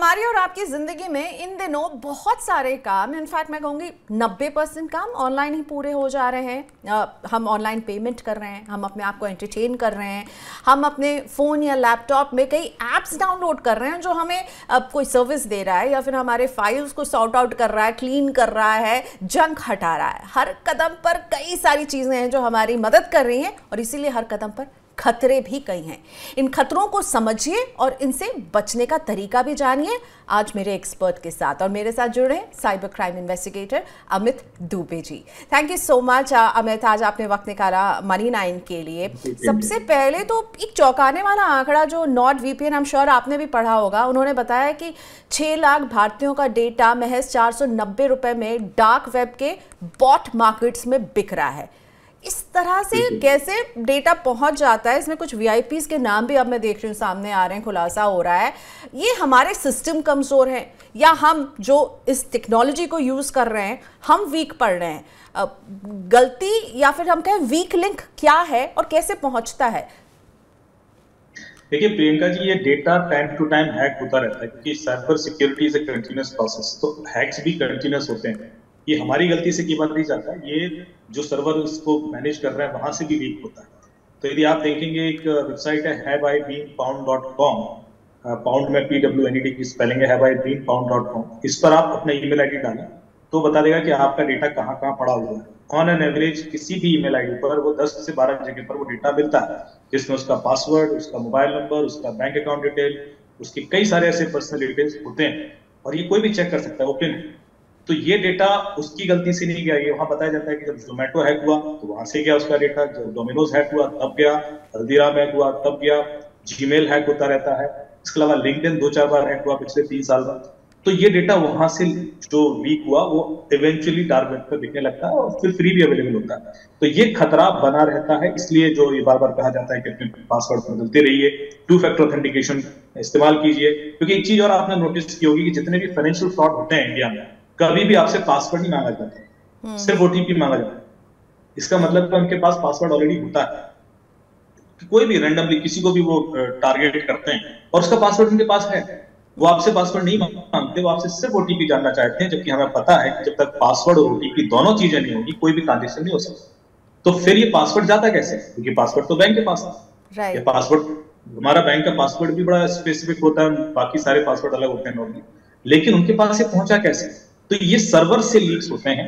हमारी और आपकी ज़िंदगी में इन दिनों बहुत सारे काम, इनफैक्ट मैं कहूँगी 90% काम ऑनलाइन ही पूरे हो जा रहे हैं। हम ऑनलाइन पेमेंट कर रहे हैं, हम अपने आप को एंटरटेन कर रहे हैं, हम अपने फ़ोन या लैपटॉप में कई ऐप्स डाउनलोड कर रहे हैं जो हमें कोई सर्विस दे रहा है या फिर हमारे फाइल्स को सॉर्ट आउट कर रहा है, क्लीन कर रहा है, जंक हटा रहा है। हर कदम पर कई सारी चीज़ें हैं जो हमारी मदद कर रही हैं और इसीलिए हर कदम पर खतरे भी कई हैं। इन खतरों को समझिए और इनसे बचने का तरीका भी जानिए आज मेरे एक्सपर्ट के साथ। और मेरे साथ जुड़े हैं cyber crime investigator Amit Dubey ji. Thank you so much Amit, आज आपने वक्त निकाला मनी9 के लिए। सबसे पहले तो एक चौंकाने वाला आंकड़ा जो not VPN, I am sure आपने भी पढ़ा होगा, उन्होंने बताया कि 6 लाख भारतीयों का डेटा महज 490 रुपए में डार्क वेब के बॉट मार्केट्स में बिक रहा है। इस तरह से कैसे डेटा पहुंच जाता है? इसमें कुछ वीआईपीज के नाम भी अब मैं देख रही हूँ सामने आ रहे हैं, खुलासा हो रहा है। ये हमारे सिस्टम कमजोर हैं या हम जो इस टेक्नोलॉजी को यूज कर रहे हैं हम वीक पड़ रहे हैं? गलती या फिर हम कहें वीक लिंक क्या है और कैसे पहुंचता है? देखिए प्रियंका जी, ये data time to time hack होता रहता है क्योंकि cyber security is a continuous process, तो हैक्स भी कंटिन्यूअस होते हैं। ये हमारी गलती से की बात नहीं जाता, ये जो सर्वर उसको मैनेज कर रहा है वहां से भी लीक होता है। तो यदि आप देखेंगे, एक वेबसाइट है haveibeenfound.com, पाउंड में PWNED की स्पेलिंग है haveibeenfound.com। इस पर आप अपना ईमेल आईडी डालें तो बता देगा कि आपका डेटा कहाँ कहाँ पड़ा हुआ है। ऑन एन एवरेज किसी भी ईमेल आईडी पर वो 10 से 12 जगह पर वो डेटा मिलता है, जिसमें उसका पासवर्ड, उसका मोबाइल नंबर, उसका बैंक अकाउंट डिटेल, उसके कई सारे ऐसे पर्सनल डिटेल्स होते हैं और ये कोई भी चेक कर सकता है ओपन। तो ये डेटा उसकी गलती से नहीं गया, ये वहां बताया जाता है कि जब जोमेटो हैक हुआ तो वहां से गया उसका डेटा, जब डोमिनोज हैक हुआ तब गया, हल्दीराम हैक हुआ तब गया, जीमेल हैक होता रहता है। इसके अलावा लिंक्डइन 2-4 बार हैक हुआ पिछले 3 साल में। तो ये डेटा वहां से जो लीक हुआ वो इवेंचुअली डार्क वेब पर दिखने लगता है और फिर फ्री भी अवेलेबल होता है। तो ये खतरा बना रहता है, इसलिए जो ये बार बार कहा जाता है कि अपने पासवर्ड बदलते रहिए, 2 फैक्टर ऑथेंटिकेशन इस्तेमाल कीजिए। क्योंकि एक चीज और आपने नोटिस की होगी कि जितने भी फाइनेंशियल फ्रॉड होते हैं इंडिया में, कभी भी आपसे पासवर्ड नहीं मांगा जाता, सिर्फ ओटीपी मांगा जाता है। इसका मतलब कि उनके पास पासवर्ड ऑलरेडी होता है। कोई भी रैंडमली किसी को भी वो टारगेट करते हैं और उसका पासवर्ड उनके पास है, वो आपसे पासवर्ड नहीं मांगते, वो आपसे सिर्फ ओटीपी जानना चाहते हैं। जबकि हमें पता है कि जब तक पासवर्ड और ओटीपी दोनों चीजें नहीं होगी कोई भी ट्रांजेक्शन नहीं हो सकता। तो फिर ये पासवर्ड जाता कैसे? क्योंकि पासवर्ड तो बैंक के पास है। ये पासवर्ड, हमारा बैंक का पासवर्ड भी बड़ा स्पेसिफिक होता है, बाकी सारे पासवर्ड अलग होते हैं नॉर्मली, लेकिन उनके पास ये पहुंचा कैसे? तो ये सर्वर से लीक्स होते हैं,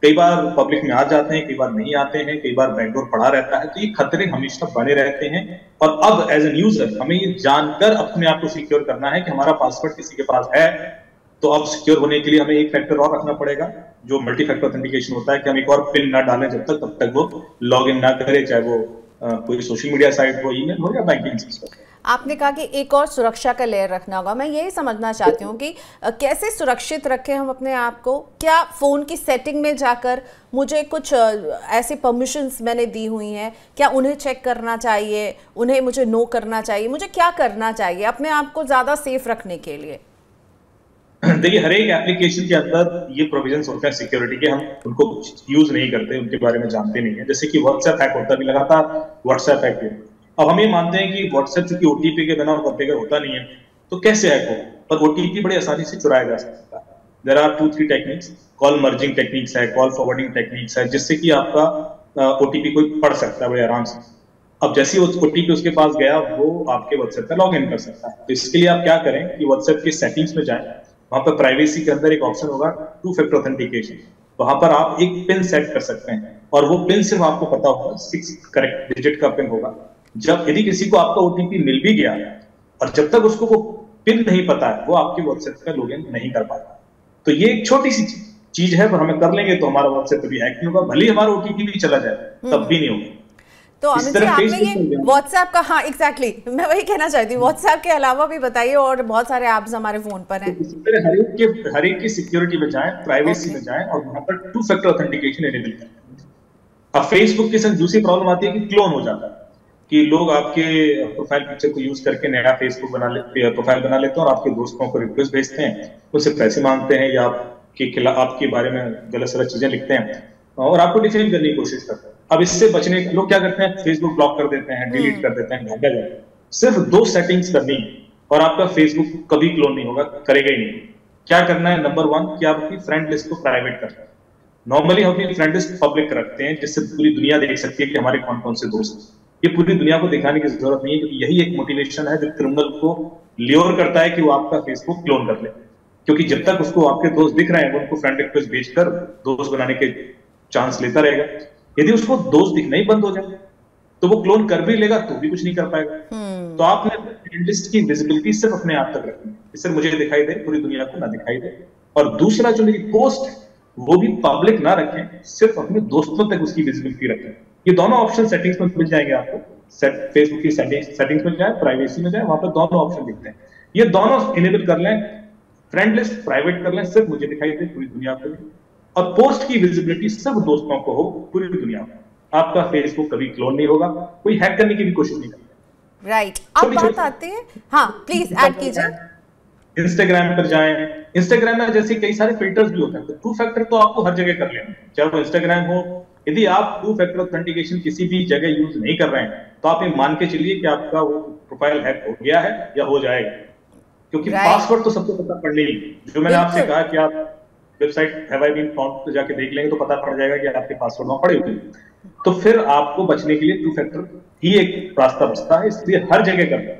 कई बार पब्लिक में आ जाते हैं, कई बार नहीं आते हैं, कई बार बैकडोर पड़ा रहता है। तो ये खतरे हमेशा बने रहते हैं और अब एज एन यूजर हमें ये जानकर अपने आप को सिक्योर करना है कि हमारा पासवर्ड किसी के पास है। तो अब सिक्योर होने के लिए हमें एक फैक्टर और रखना पड़ेगा, जो मल्टी फैक्टर ऑथेंटिकेशन होता है, कि हम एक और पिन ना डालें जब तक, तब तक वो लॉग इन ना करे, चाहे वो कोई सोशल मीडिया साइट हो, ईमेल हो या बैंकिंग सिस्टम। आपने कहा कि एक और सुरक्षा का लेयर रखना होगा। मैं यही समझना चाहती हूँ कि कैसे सुरक्षित रखें हम अपने आप को। क्या फ़ोन की सेटिंग में जाकर मुझे कुछ ऐसे परमिशंस मैंने दी हुई हैं, क्या उन्हें चेक करना चाहिए, उन्हें मुझे नो करना चाहिए, मुझे क्या करना चाहिए अपने आप को ज़्यादा सेफ रखने के लिए? देखिए, हर एक एप्लीकेशन के अंदर ये प्रोविजंस होते हैं सिक्योरिटी के, हम उनको यूज नहीं करते, उनके बारे में जानते नहीं है। जैसे कि व्हाट्सएप हैक होता है, भी लगातार व्हाट्सएप हैक हुआ। अब हम ये मानते हैं कि व्हाट्सएप चूंकि ओटीपी के बिना कॉन्फ़िगर होता नहीं है तो कैसे हैक हो, पर ओटीपी बड़े आसानी से चुराया जा सकता है। There are 2-3 techniques, call merging techniques है, कॉल फॉरवर्डिंग टेक्निक्स है, जिससे कि आपका ओटीपी कोई पढ़ सकता है बड़े आराम से। अब जैसे ही ओटीपी उसके पास गया वो आपके व्हाट्सएप पे लॉग इन कर सकता है। तो इसके लिए आप क्या करें कि व्हाट्सएप की सेटिंग्स में जाएं, वहां पर प्राइवेसी के अंदर एक ऑप्शन होगा 2 फैक्टर ऑथेंटिकेशन। वहां पर आप एक पिन सेट कर सकते हैं और वो पिन सिर्फ आपको पता होगा, 6 करेक्ट डिजिट का पिन होगा। जब यदि किसी को आपका ओटीपी मिल भी गया और जब तक उसको वो पिन नहीं पता है वो आपके व्हाट्सएप पे लॉगिन नहीं कर पाता। तो ये एक छोटी सी चीज है, पर हमें कर लेंगे तो हमारा व्हाट्सएप कभी हैक नहीं होगा, भले ही हमारा ओटीपी भी चला जाए तब भी नहीं होगा। तो अमित जी, आपने ये व्हाट्सएप का, हाँ एग्जैक्टली मैं वही कहना चाहती हूँ, व्हाट्सएप के अलावा भी बताइए, और बहुत सारे ऐप्स हमारे फोन पर हैं। तो हर एक की सिक्योरिटी में जाएं, प्राइवेसी में जाएं और वहां पर 2 फैक्टर ऑथेंटिकेशन इनेबल करें। अब फेसबुक के साथ दूसरी प्रॉब्लम आती है कि क्लोन हो जाता है, कि लोग आपके प्रोफाइल पिक्चर को यूज करके नया फेसबुक प्रोफाइल बना लेते हैं और आपके दोस्तों को रिक्वेस्ट भेजते हैं, उनसे पैसे मांगते हैं या आपके बारे में गलत सलत चीजें लिखते हैं और आपको डिफेम करने की कोशिश करते हैं। अब इससे बचने लोग क्या करते हैं, फेसबुक ब्लॉक कर देते हैं, डिलीट कर देते हैं, भाग जाते हैं। सिर्फ 2 सेटिंग्स करनी है और आपका फेसबुक कभी क्लोन नहीं होगा, करेगा ही नहीं। क्या करना है, नंबर वन कि आप अपनी फ्रेंड लिस्ट को प्राइवेट करना है। नॉर्मली हम अपनी फ्रेंड लिस्ट पब्लिक रखते हैं जिससे पूरी दुनिया देख सकती है कि हमारे कौन कौन से दोस्त हैं। ये पूरी दुनिया को दिखाने की जरूरत नहीं है, क्योंकि यही एक मोटिवेशन है जो क्रिमिनल को ल्योर करता है कि वो आपका फेसबुक क्लोन कर ले। क्योंकि जब तक उसको आपके दोस्त दिख रहे हैं वो उनको फ्रेंड रिक्वेस्ट भेजकर दोस्त बनाने के चांस लेता रहेगा। यदि उसको दोस्त दिखना ही बंद हो जाए तो वो क्लोन कर भी लेगा तो भी कुछ नहीं कर पाएगा। तो आपने फ्रेंड लिस्ट की विजिबिलिटी सिर्फ अपने आप तक रखनी है, इससे मुझे दिखाई दे, पूरी दुनिया को ना दिखाई दे। और दूसरा, जो मेरी पोस्ट है वो भी पब्लिक ना रखें, सिर्फ अपने दोस्तों तक उसकी विजिबिलिटी रखें। ये दोनों ऑप्शन सेटिंग्स में मिल जाएंगे आपको। फेसबुक की सेटिंग्स में जाए, प्राइवेसी में जाए, वहां पर दोनों ऑप्शन दिखते हैं। ये दोनों इनेबल कर लें, फ्रेंड लिस्ट प्राइवेट कर लें, सिर्फ मुझे दिखाई दे, पूरी दुनिया को। और पोस्ट की विजिबिलिटी सिर्फ दोस्तों को हो, पूरी दुनिया में। आपका फेसबुक कभी क्लोन नहीं होगा, कोई हैक करने की भी कोशिश नहीं करता। राइट, अब बात आती है, हाँ प्लीज ऐड कीजिए। इंस्टाग्राम पर जाएं, इंस्टाग्राम में जैसे कई सारे फिल्टर्स भी होते हैं, तो टू फैक्टर तो आपको हर जगह कर लेना, चाहे वो इंस्टाग्राम हो। यदि आप टू फैक्टर ऑथेंटिकेशन किसी भी जगह यूज नहीं कर रहे हैं तो आप ये मान के चलिए कि आपका वो प्रोफाइल हैक हो गया है या हो जाएगा। क्योंकि पासवर्ड तो सबको पता पड़ने ही, जो मैंने आपसे कहा कि आप website have I been found पे जाके देख लेंगे तो पता पड़ जाएगा कि आपके पासवर्ड वहां पड़े हुए। तो फिर आपको बचने के लिए टू फैक्टर ही एक रास्ता बचता है, इसलिए हर जगह करना।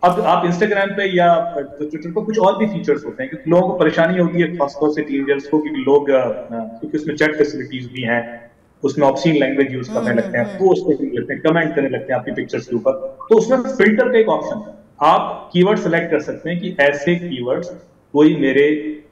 अब आप इंस्टाग्राम पे या ट्विटर पर कुछ और भी फीचर्स होते हैं, क्योंकि लोगों को परेशानी होती है, खासतौर से टीनेजर्स को, कि लोग क्योंकि उसमें चैट फैसिलिटीज भी हैं, उसमें ऑब्सीन लैंग्वेज यूज करने लगते हैं, पोस्ट करने लगते हैं, कमेंट करने लगते हैं आपकी पिक्चर्स के ऊपर। तो उसमें फिल्टर का एक ऑप्शन है, आप कीवर्ड सेलेक्ट कर सकते हैं कि ऐसे कीवर्ड्स कोई मेरे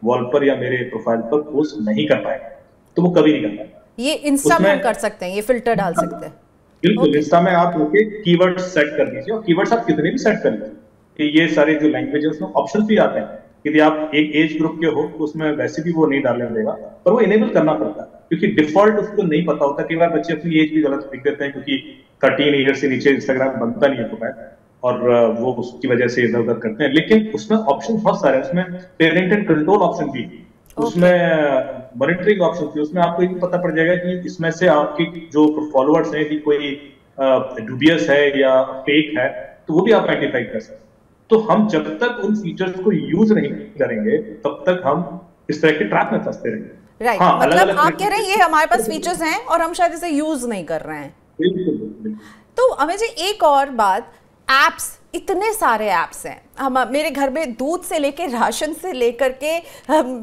वॉल पर या मेरे प्रोफाइल पर पोस्ट नहीं कर पाएगा, तो वो कभी नहीं कर पाएगा। ये इंस्टा में हम कर सकते हैं, ये फिल्टर डाल सकते हैं। बिल्कुल, इंस्टा में आप लोगे कीवर्ड सेट कर दीजिए, और कीवर्ड्स आप कितने भी सेट कर लीजिए कि ये सारे जो लैंग्वेजेस में ऑप्शंस भी आते हैं। यदि आप एक एज ग्रुप के हो तो उसमें वैसे भी वो नहीं डालने देगा, पर वो इनेबल करना पड़ता है, क्योंकि डिफॉल्ट उसको नहीं पता होता। कई बार बच्चे अपनी एज भी गलत लिख देते हैं, क्योंकि 13 ईयर से नीचे इंस्टाग्राम बनता नहीं है प्रोफाइल, और वो उसकी वजह से इधर उधर करते हैं। लेकिन उसमें ऑप्शन बहुत सारे हैं, उसमें पेरेंटल कंट्रोल ऑप्शन भी, उसमें मॉनिटरिंग ऑप्शन थी, उसमें आपको ये पता पड़ जाएगा कि इसमें से आपकी जो फॉलोअर्स हैं, यदि कोई डुबियस है या फेक है, तो वो भी आप आइडेंटिफाई कर सकते हैं। तो हम जब तक उन फीचर्स को यूज नहीं करेंगे तब तक हम इस तरह के ट्रैप में फंसते रहेंगे। राइट, मतलब आप कह रहे हैं ये हमारे पास फीचर्स हैं और हम शायद इसे यूज नहीं कर रहे हैं। बिल्कुल। तो अमेय जी, एक और बात, एप्स, इतने सारे एप्स हैं। हम, मेरे घर में दूध से लेकर राशन से लेकर के,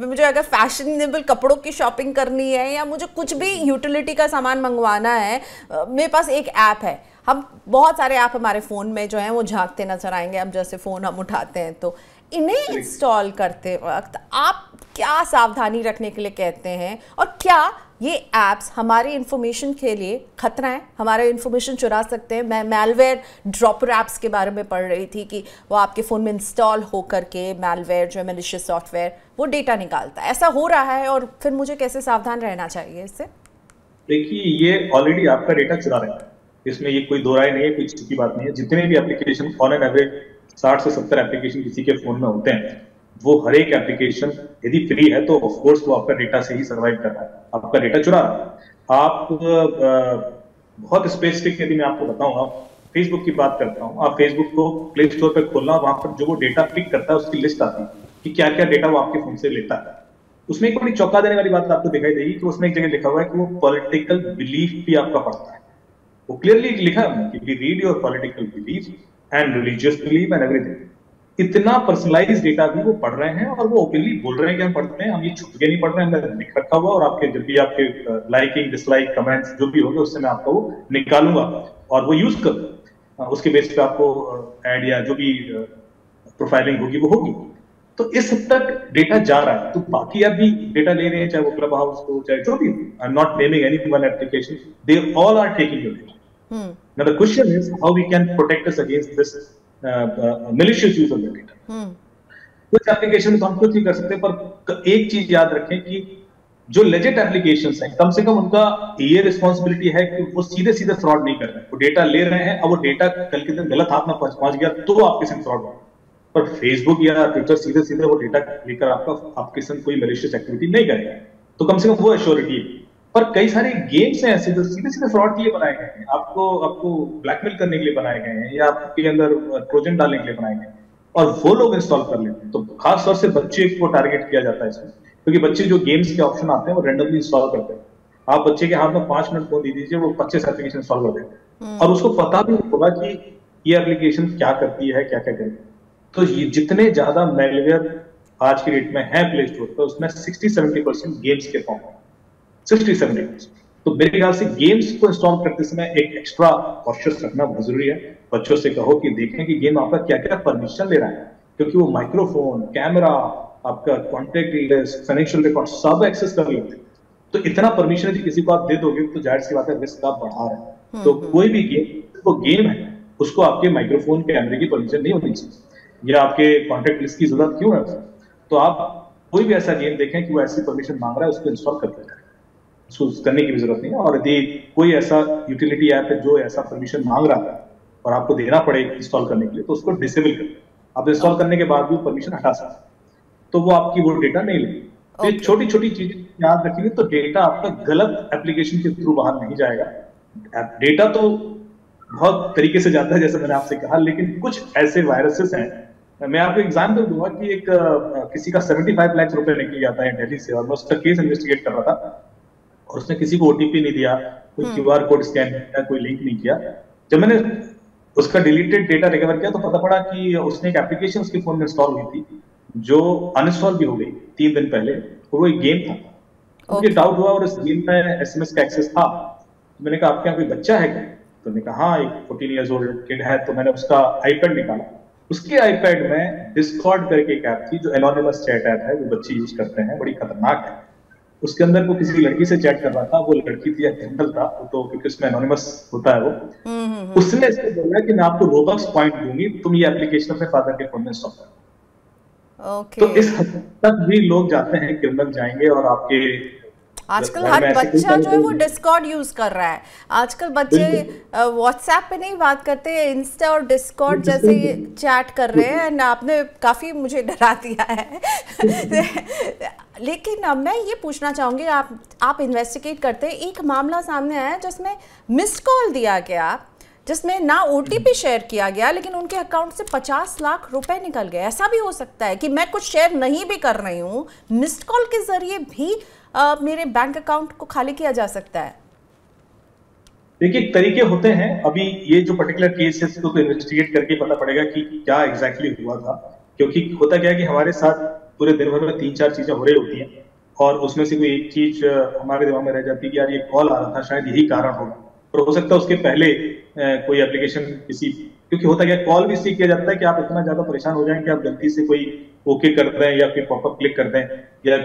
मुझे अगर फैशनेबल कपड़ों की शॉपिंग करनी है या मुझे कुछ भी यूटिलिटी का सामान मंगवाना है, मेरे पास एक ऐप है। हम बहुत सारे ऐप हमारे फ़ोन में जो हैं वो झांकते नजर आएंगे, अब जैसे फ़ोन हम उठाते हैं तो इन्हें इंस्टॉल करते वक्त आप क्या सावधानी रखने के लिए कहते हैं, और क्या ये ऐप्स हमारी इंफॉर्मेशन के लिए खतरा है, हमारे इंफॉर्मेशन चुरा सकते हैं? मैं मैलवेयर ड्रॉपर ऐप्स के बारे में पढ़ रही थी कि वो आपके फ़ोन में इंस्टॉल हो करके मैलवेयर, जो है मैलिशियस सॉफ्टवेयर, वो डेटा निकालता है। ऐसा हो रहा है, और फिर मुझे कैसे सावधान रहना चाहिए इससे? देखिए, ये ऑलरेडी आपका डेटा चुरा रहा है, इसमें ये कोई दो राय नहीं है, कोई चीज की बात नहीं है। जितने भी एप्लीकेशन ऑन एन एवरेज 60 से 70 एप्लीकेशन किसी के फोन में होते हैं, वो हर एक एप्लीकेशन यदि फ्री है तो ऑफ कोर्स वो आपका डेटा से ही सर्वाइव कर रहा है, आपका डेटा चुरा रहा है। आप बहुत स्पेसिफिक, यदि मैं आपको बताऊंगा, फेसबुक की बात करता हूँ, आप फेसबुक को प्ले स्टोर पर खोलना, वहां पर जो वो डेटा पिक करता है उसकी लिस्ट आती है कि क्या क्या डेटा वो आपके फोन से लेता है। उसमें एक बड़ी चौंका देने वाली बात आपको दिखाई देगी कि उसमें एक जगह लिखा हुआ है कि वो पॉलिटिकल बिलीफ भी आपका पढ़ता है। वो क्लियरली लिखा है कि we read your political belief and religious belief and everything. इतना पर्सनलाइज डेटा भी वो पढ़ रहे हैं, और वो ओपनली बोल रहे हैं कि हम पढ़ते हैं, हम ये छुप के नहीं पढ़ रहे हैं, हमने लिख रखा हुआ, और आपके जब भी आपके लाइकिंग डिसलाइक कमेंट्स जो भी होंगे उससे मैं आपको वो निकालूंगा और वो यूज करूंगा, उसके बेस पे आपको एड या जो भी प्रोफाइलिंग होगी वो होगी। तो इस हद तक डेटा जा रहा है। तो बाकी आप भी डेटा ले रहे हैं, चाहे वो क्लब हाउस हो, चाहे जो भी, I am not naming any one application, they all are taking your data. Now the question is how we can protect us against this malicious use of the data. कुछ application में तो हम कुछ नहीं कर सकते, पर एक चीज याद रखें कि जो लेजिट एप्लीकेशंस हैं, कम से कम उनका ये रिस्पॉन्सिबिलिटी है कि वो सीधे सीधे फ्रॉड नहीं कर रहे हैं। वो डेटा ले रहे हैं, अब वो डेटा कल के दिन गलत हाथ में पहुंच गया तो आपके संग फ्रॉड होगा। पर फेसबुक या ट्विटर सीधे सीधे वो डेटा लेकर आपके संग कोई मैलिशियस एक्टिविटी नहीं करेगा, तो कम से कम वो एश्योरिटी है। पर कई सारे गेम्स हैं ऐसे जो सीधे सीधे फ्रॉड के लिए बनाए गए हैं, आपको ब्लैकमेल करने के लिए बनाए गए हैं, या आपके अंदर ट्रोजन डालने के लिए बनाए गए हैं। और वो लोग इंस्टॉल कर लेते हैं। तो खास तौर से बच्चे को टारगेट किया जाता है इसमें, क्योंकि बच्चे जो गेम्स के ऑप्शन आते हैं वो रेंडमली इंस्टॉल करते हैं। आप बच्चे के हाथ में 5 मिनट फोन दे दीजिए, वो 25 एप्लीकेशन इंस्टॉल कर देते हैं, और उसको पता भी नहीं होगा कि ये एप्लीकेशन क्या करती है, क्या क्या करती है। तो ये जितने ज्यादा मेलवेयर आज की डेट में है प्ले स्टोर पर, उसमें 60-70% गेम्स के फॉर्म है, 60-70%। तो मेरे ख्याल से गेम्स को इंस्टॉल करते समय एक एक्स्ट्रा कॉशियस रखना बहुत जरूरी है। बच्चों से कहो कि देखें कि गेम आपका क्या क्या परमिशन ले रहा है, क्योंकि वो माइक्रोफोन, कैमरा, आपका कॉन्टेक्ट लिस्ट, फाइनेंशियल रिकॉर्ड सब एक्सेस कर लेते हैं। तो इतना परमिशन यदि किसी को आप दे दोगे तो जाहिर सी बात है रिस्क आप बढ़ा रहे हैं। तो कोई भी गेम, वो गेम है, उसको आपके माइक्रोफोन, कैमरे की परमिशन नहीं होनी चाहिए, या आपके कॉन्टेक्ट लिस्ट की जरूरत क्यों है। तो आप कोई भी ऐसा गेम देखें कि वो ऐसी परमिशन मांग रहा है, उसको इंस्टॉल करते हैं, उसको करने की भी जरूरत नहीं है। और यदि कोई ऐसा यूटिलिटी ऐप है जो ऐसा परमिशन मांग रहा है और आपको देना पड़े इंस्टॉल करने के लिए, तो उसको डिसेबल करें। आप इंस्टॉल करने के बाद भी परमिशन हटा सकते हैं, तो वो आपकी वो डेटा नहीं लेगी। तो ये छोटी छोटी चीजें याद रखेंगे तो डेटा आपका गलत एप्लीकेशन के थ्रू बाहर नहीं जाएगा। डेटा तो बहुत तरीके से जाता है जैसे मैंने आपसे कहा, लेकिन कुछ ऐसे वायरसेस हैं। मैं आपको एग्जाम्पल दूंगा कि एक किसी का 75 लाख रुपए निकल जाता है दिल्ली से, और मैं उसका केस इन्वेस्टिगेट कर रहा था, और उसने किसी को ओटीपी नहीं दिया, कोई क्यूआर कोड स्कैन नहीं किया, कोई लिंक नहीं किया। जब मैंने उसका डिलीटेड डेटा रिकवर किया तो पता पड़ा कि उसने एक एप्लीकेशन उसके फोन में इंस्टॉल हुई थी जो अनइंस्टॉल भी हो गई 3 दिन पहले, और वो एक गेम था। मुझे डाउट हुआ और उस गेम में एसएमएस का एक्सेस था। तो मैंने कहा आपके यहाँ कोई बच्चा है क्या? तो मैंने कहा हाँ, एक 14 ईयर्स ओल्ड किड है। तो मैंने उसका आईपैड निकाला, उसके आईपैड में डिस्कॉर्ड करके एक ऐप थी जो एनोनिमस चैट ऐप है, जो बच्चे यूज करते हैं, बड़ी खतरनाक है। उसके अंदर वो किसी लड़की से चैट कर रहा था, वो लड़की थी या जनरल था तो, क्योंकि उसमें एनोनिमस होता है वो। उसने इसको बोला कि मैं आपको रोबक्स पॉइंट दूंगी, तुम ये एप्लीकेशन अपने फादर के फोन में इंस्टॉल करो। तो इस हद तक भी लोग जाते हैं, क्रिमिनल जाएंगे और आपके आजकल हर बच्चा जो है वो डिस्कॉर्ड यूज कर रहा है। आजकल बच्चे व्हाट्सएप पे नहीं बात करते, इंस्टा और डिस्कॉर्ड जैसे चैट कर रहे हैं। एंड आपने काफी मुझे डरा दिया है। लेकिन अब मैं ये पूछना चाहूंगी, आप इन्वेस्टिगेट करते हैं, एक मामला सामने आया जिसमें मिस्ड कॉल दिया गया, जिसमें ना ओटीपी शेयर किया गया, लेकिन उनके अकाउंट से 50 लाख रुपए निकल गए। ऐसा भी हो सकता है कि मैं कुछ शेयर नहीं भी कर रही हूँ, मिस्ड कॉल के जरिए भी मेरे बैंक अकाउंट को खाली किया जा सकता है। देखिए, तरीके होते हैं। अभी ये जो पर्टिकुलर केस है इसको तो इन्वेस्टिगेट करके पता पड़ेगा कि क्या एग्जैक्टली हुआ था, क्योंकि होता क्या है कि हमारे साथ पूरे दिन भर में 3-4 चीजें हो रही होती हैं, और उसमें से कोई एक चीज हमारे दिमाग में रह जाती है कि यार ये कॉल आ रहा था, शायद यही कारण होगा। और हो सकता है उसके पहले कोई एप्लीकेशन किसी, क्योंकि होता क्या, कॉल भी इसलिए किया जाता है कि आप इतना ज्यादा परेशान हो जाएं कि आप गलती से कोई ओके कर दें या फिर पॉपअप क्लिक कर दें, या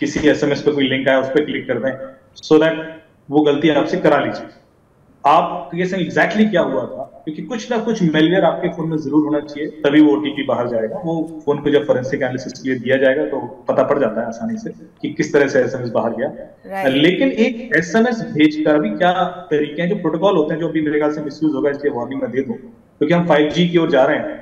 किसी एसएमएस पे कोई लिंक आया उस पर क्लिक कर दें, सो दैट वो गलती आपसे करा लीजिए। आप ये संग एग्जैक्टली क्या हुआ था, क्योंकि कुछ ना कुछ मेलवेयर आपके फोन में जरूर होना चाहिए, तभी वो ओटीपी बाहर जाएगा। वो फोन को जब फोरेंसिक एनालिसिस के लिए दिया जाएगा तो पता पड़ जाता है आसानी से कि किस तरह से एसएमएस बाहर गया। लेकिन एक एसएमएस भेजकर भी क्या तरीके हैं, जो प्रोटोकॉल होते हैं, जो भी मेरे ख्याल से मिसयूज होगा, इसलिए वार्निंग मैं दे दूं, क्योंकि हम 5G की ओर जा रहे हैं।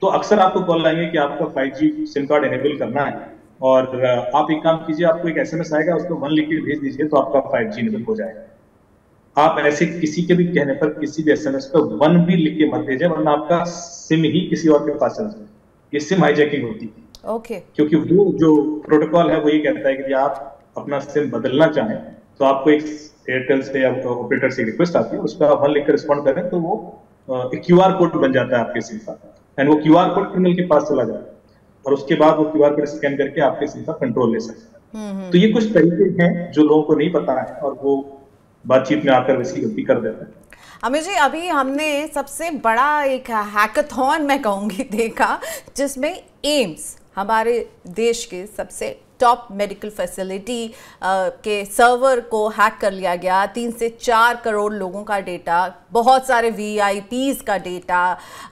तो अक्सर आपको कॉल आएंगे कि आपका 5G सिम कार्ड एनेबल करना है, और आप एक काम कीजिए, आपको एक एसएमएस आएगा, उसको 1 लिख के भेज दीजिए तो आपका 5G एनेबल हो जाएगा। आप ऐसे किसी के भी कहने पर किसी भी एसएमएस पर 1 भी लिख के मत भेजें, वरना आपका सिम ही किसी और के पास चल जाए। ये सिम हाईजैकिंग होती है। क्योंकि वो जो प्रोटोकॉल है वो ये कहता है कि आप अपना सिम बदलना चाहें तो आपको एक एयरटेल से या ऑपरेटर से रिक्वेस्ट आती है, उस पर आप 1 लिखकर रिस्पॉन्ड करें तो वो एक क्यूआर कोड बन जाता है आपके सिम का, एंड वो क्यूआर कोड क्रिमिनल के पास चला जाता है, और उसके बाद वो क्यूआर कोड स्कैन करके आपके सिम का कंट्रोल ले सकता है। तो ये कुछ तरीके हैं जो लोगों को नहीं पता है, और वो बातचीत में आकर वैसी गलती कर देते हैं। अमित जी, अभी हमने सबसे बड़ा एक हैकाथॉन मैं कहूँगी देखा, जिसमें एम्स, हमारे देश के सबसे टॉप मेडिकल फैसिलिटी के सर्वर को हैक कर लिया गया। 3 से 4 करोड़ लोगों का डेटा, बहुत सारे VIPs का डेटा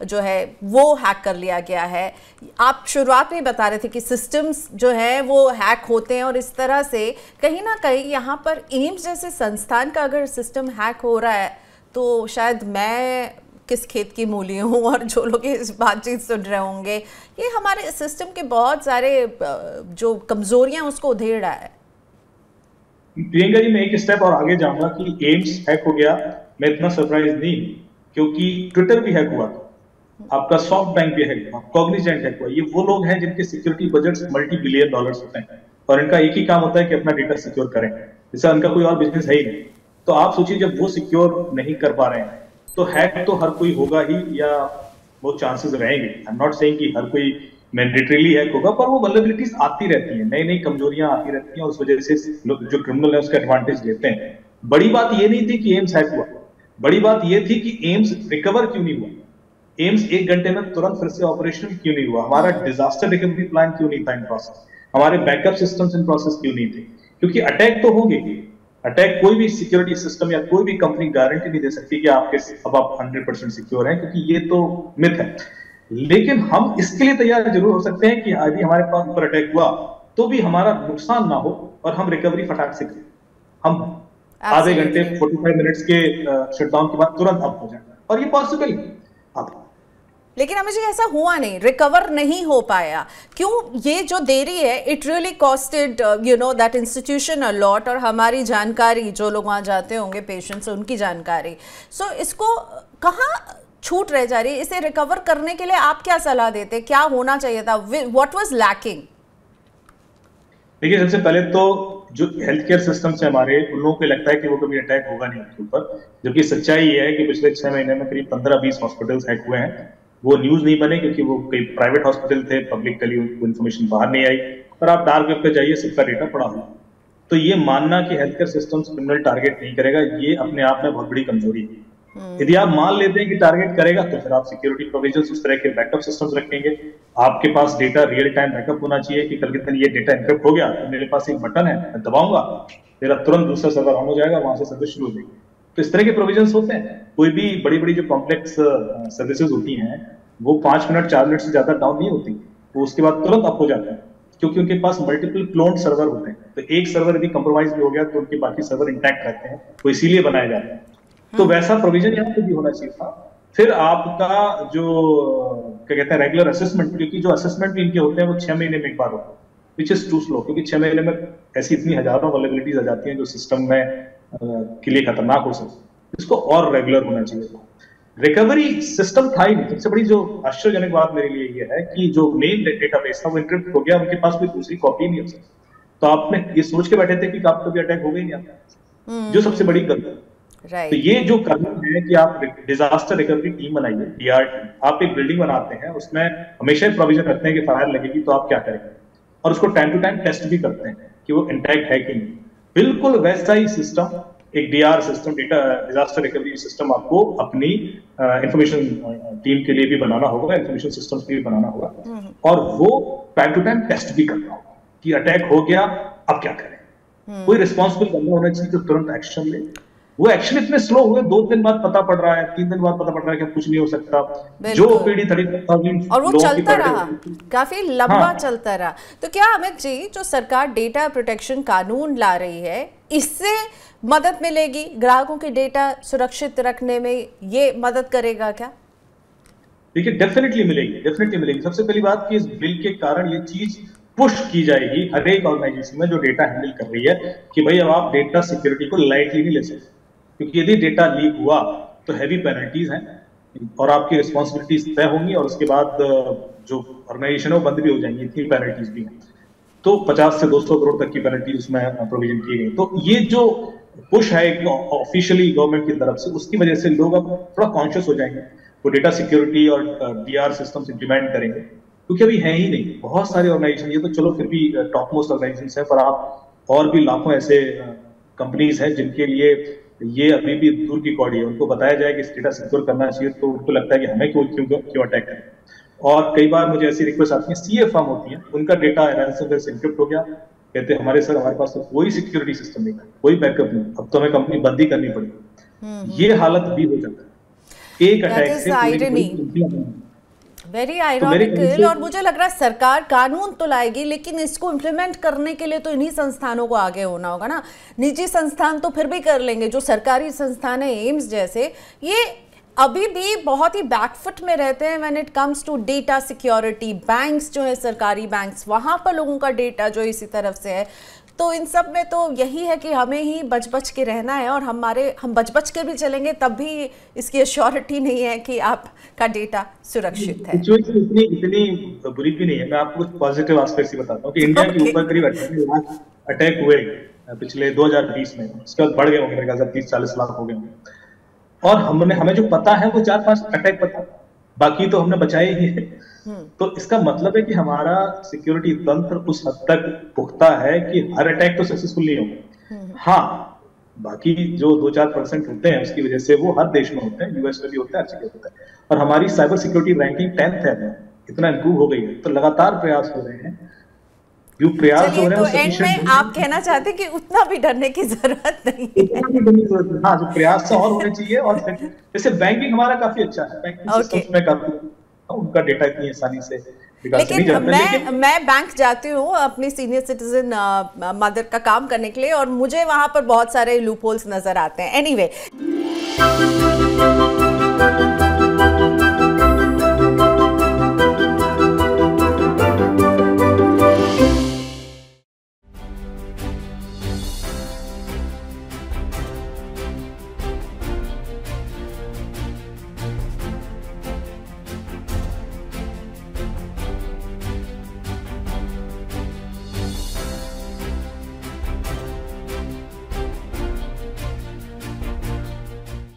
जो है वो हैक कर लिया गया है। आप शुरुआत में बता रहे थे कि सिस्टम्स जो है वो हैक होते हैं, और इस तरह से कहीं ना कहीं यहाँ पर एम्स जैसे संस्थान का अगर सिस्टम हैक हो रहा है तो शायद मैं किस खेत की मूली हूँ, और जो लोग इस बातचीत सुन रहे होंगे, ये हमारे सिस्टम के बहुत सारे जो कमजोरियां उसको उधेड़ रहा है। प्रियंका जी, मैं एक स्टेप और आगे जाऊंगा कि एम्स हैक हो गया, मैं इतना सरप्राइज नहीं, क्योंकि ट्विटर भी हैक हुआ था। आपका सॉफ्ट बैंक भी है, कॉग्निजेंट है, ये वो लोग हैं जिनके security budgets multi billion dollars होते हैं और इनका एक ही काम होता है कि अपना डेटा सिक्योर करें, जैसा उनका कोई और बिजनेस है ही नहीं। तो आप सोचिए जब वो सिक्योर नहीं कर पा रहे हैं तो हैक तो हर कोई होगा ही, या वो चांसेस रहेंगे। आई एम नॉट सेइंग कि हर कोई मैंडेटरीली हैक होगा, पर वो वल्नरेबिलिटीज आती रहती हैं, नई नई कमजोरियां आती रहती हैं, उस वजह से लोग जो क्रिमिनल है उसका एडवांटेज लेते हैं। बड़ी बात ये नहीं थी कि एम्स हैक हुआ, बड़ी बात ये थी कि एम्स रिकवर क्यों नहीं हुआ, एम्स 1 घंटे में तुरंत फिर से ऑपरेशन क्यों नहीं हुआ, हमारा डिजास्टर रिकवरी प्लान क्यों नहीं था इन प्रोसेस, हमारे बैकअप सिस्टम्स इन प्रोसेस क्यों नहीं थे। क्योंकि अटैक तो होंगे, अटैक कोई भी सिक्योरिटी सिस्टम या कोई भी कंपनी गारंटी नहीं दे सकती कि आपके अब आप 100% सिक्योर हैं, क्योंकि ये तो मिथ है। लेकिन हम इसके लिए तैयार जरूर हो सकते हैं कि यदि हमारे पास ऊपर अटैक हुआ तो भी हमारा नुकसान ना हो और हम रिकवरी फटाक से करें, हम आधे घंटे 45 मिनट्स के शटडाउन के बाद तुरंत अप हो जाए, और ये पॉसिबल है। अब लेकिन हमें ऐसा हुआ नहीं, रिकवर नहीं हो पाया। क्यों? ये जो देरी है, it really costed you know that institution a lot, और हमारी जानकारी, जो लोग वहाँ जाते होंगे पेशेंट्स, उनकी जानकारी। सो इसको कहाँ छूट रह जा रही है? इसे रिकवर करने के लिए आप क्या सलाह देते? क्या होना चाहिए था? What was lacking? देखिए, सबसे पहले तो जो हेल्थ केयर सिस्टम से हमारे, उन लोगों को लगता है कि वो कभी अटैक होगा नहीं उनके ऊपर, जबकि सच्चाई ये है कि पिछले 6 महीने में करीब 15-20 हॉस्पिटल्स हैक हुए हैं। वो न्यूज नहीं बने क्योंकि वो कई प्राइवेट हॉस्पिटल थे, पब्लिकली उनको इन्फॉर्मेशन बाहर नहीं आई, और आप डार्क वेब पे जाइए, सबका डेटा पड़ा हुआ। तो ये मानना कि health care system criminal target नहीं करेगा, ये अपने आप में बहुत बड़ी कमजोरी है। यदि आप मान लेते हैं कि टारगेट करेगा तो फिर आप सिक्योरिटी प्रोविजंस उस तरह के बैकअप सिस्टम्स रखेंगे, आपके पास डेटा रियल टाइम बैकअप होना चाहिए कि कल के दिन ये डेटा एन्क्रिप्ट हो गया तो मेरे पास एक बटन है, मैं दबाऊंगा, मेरा तुरंत दूसरा सर्वर ऑन हो जाएगा, वहां से सर्विस शुरू हो जाएगी। तो इस तरह के प्रोविजंस होते हैं। कोई भी बड़ी बड़ी जो कॉम्प्लेक्स सर्विसेज होती हैं वो 5 मिनट 4 मिनट से ज्यादा डाउन नहीं होती, वो उसके बाद तुरंत अप हो जाता है, क्योंकि उनके पास मल्टीपल क्लोन्ड सर्वर होते हैं। तो एक सर्वर यदि कंप्रोमाइज भी हो गया तो उनके बाकी सर्वर इंटैक्ट रहते हैं, वो इसीलिए बनाए जाते हैं। तो वैसा प्रोविजन यहाँ पे भी होना चाहिए था। फिर आपका जो क्या कहते हैं रेगुलर असेसमेंट, क्योंकि जो असेसमेंट भी इनके होते हैं वो 6 महीने में एक बार होता है, विच इज टू स्लो, क्योंकि 6 महीने में ऐसी इतनी हजारों वल्नरेबिलिटीज आ जाती हैं जो सिस्टम में के लिए खतरनाक हो सकती। इसको और रेगुलर होना चाहिए था। रिकवरी सिस्टम था ही नहीं। सबसे बड़ी जो आश्चर्यजनक बात मेरे लिए ये है कि जो मेन डेटाबेस था वो एन्क्रिप्ट हो गया, उनके पास कोई दूसरी कॉपी नहीं हो सकती। तो आपने ये सोच के बैठे थे कि आपका भी अटैक हो गई नहीं आता, जो सबसे बड़ी गलती। तो ये जो करना है कि आप डिजास्टर रिकवरी टीम बनाइए, डीआर टीम। आप एक बिल्डिंग बनाते हैं, उसमें हमेशा प्रोविजन रखते हैं कि फायर लगेगी तो आप क्या करेंगे, और उसको टाइम टू टाइम टेस्ट भी करते हैं कि वो इंटैक्ट है कि नहीं। बिल्कुल वैसा ही सिस्टम, एक D R system, data disaster recovery system, आपको अपनी इंफॉर्मेशन टीम के लिए भी बनाना होगा, इंफॉर्मेशन सिस्टम्स के लिए बनाना होगा, और वो टाइम टू टाइम टेस्ट भी करना होगा कि अटैक हो गया अब क्या करें। कोई रिस्पॉन्सिबल बंदा होना चाहिए जो तुरंत एक्शन ले। वो एक्शन इतने स्लो हुए, 2 दिन बाद पता पड़ रहा है, 3 दिन बाद पता पड़ रहा है कि कुछ नहीं हो सकता। जो ओपीडी 35,000 और वो चलता रहा, काफी लंबा चलता रहा। तो क्या अमित जी, जो सरकार डेटा प्रोटेक्शन कानून ला रही है, इससे मदद मिलेगी ग्राहकों के डेटा सुरक्षित रखने में? ये मदद करेगा क्या? देखिए, डेफिनेटली मिलेगी, डेफिनेटली मिलेगी। सबसे पहली बात कि इस बिल के कारण ये चीज पुश की जाएगी हर एक ऑर्गेनाइजेशन में जो डेटा हैंडल कर रही है, कि भाई अब आप डेटा सिक्योरिटी को लाइटली नहीं ले सकते, क्योंकि यदि डेटा लीक हुआ तो हैवी पेनल्टीज हैं और आपकी रिस्पॉन्सिबिलिटीज तय होंगी, और उसके बाद जो ऑर्गेनाइजेशन है वो बंद भी हो जाएंगी, इतनी पेनल्टीज भी हैं। तो 50 से 200 करोड़ तक की पेनल्टी उसमें प्रोविजन की गई। तो ये जो पुश है ऑफिशियली गवर्नमेंट की तरफ से, उसकी वजह से लोग अब थोड़ा कॉन्शियस हो जाएंगे, वो डेटा सिक्योरिटी और डीआर सिस्टम्स इंप्लीमेंट करेंगे, क्योंकि अभी है ही नहीं। बहुत सारे ऑर्गेनाइजेशन, ये तो चलो फिर भी टॉप मोस्ट ऑर्गेनाइजेशन है, पर आप और भी लाखों ऐसे कंपनीज हैं जिनके लिए ये अभी भी दूर की कौड़ी है। उनको बताया जाए कि डेटा सिक्योर करना चाहिए तो उनको लगता है कि हमें क्यों अटैक करें। और कई बार मुझे ऐसी रिक्वेस्ट आती है, सीए फर्म होती है, उनका डेटा रैंसमवेयर से एन्क्रिप्ट हो गया, कहते हैं हमारे पास तो कोई सिक्योरिटी सिस्टम नहीं है, कोई बैकअप नहीं, अब तो हमें कंपनी बंद ही करनी पड़ेगी। ये हालत भी हो जाता है एक अटैक से। Very ironical. और मुझे लग रहा है सरकार कानून तो लाएगी, लेकिन इसको इम्प्लीमेंट करने के लिए तो इन्हीं संस्थानों को आगे होना होगा ना। निजी संस्थान तो फिर भी कर लेंगे, जो सरकारी संस्थान है एम्स जैसे, ये अभी भी बहुत ही बैकफुट में रहते हैं when it comes to data security. Banks जो है, सरकारी बैंक्स, वहां पर लोगों का डेटा जो इसी तरफ से है, तो इन सब में तो यही है कि हमें ही बच के रहना है, और हम बच के भी चलेंगे तब भी इसकी अश्योरिटी नहीं है कि आपका डेटा सुरक्षित है। इतनी बुरी भी नहीं है। मैं आपको कुछ पॉजिटिव एस्पेक्ट्स बताता हूँ कि इंडिया के ऊपर करीब 28 लाख अटैक हुए पिछले 2020 में, उसके बाद बढ़ गए होंगे मेरे ख्याल से 30-40 लाख हो गए होंगे। और हमें जो पता है वो 4-5 अटैक पता, बाकी तो हमने बचाए ही है। तो इसका मतलब है कि हमारा सिक्योरिटी तंत्र उस हद तक पुख्ता है कि हर अटैक तो सक्सेसफुल नहीं होगा। हाँ, बाकी जो 2-4% होते हैं उसकी वजह से वो हर देश में होते हैं, यूएस में भी होता है, हर जगह होता है। और हमारी साइबर सिक्योरिटी रैंकिंग 10th है, इतना इंप्रूव हो गई है। तो लगातार प्रयास हो रहे हैं, जो प्रयास हो रहे हैं। तो एंड में आप कहना चाहते हैं कि उतना भी डरने की जरूरत नहीं है। हाँ, जो प्रयास और होने चाहिए। और जैसे बैंकिंग हमारा काफी अच्छा है, बैंकिंग सिस्टम में काफी उनका डेटा इतनी आसानी से लेकिन मैं बैंक जाती हूँ अपनी सीनियर सिटीजन मदर का काम करने के लिए, और मुझे वहां पर बहुत सारे लूप होल्स नजर आते हैं। एनीवे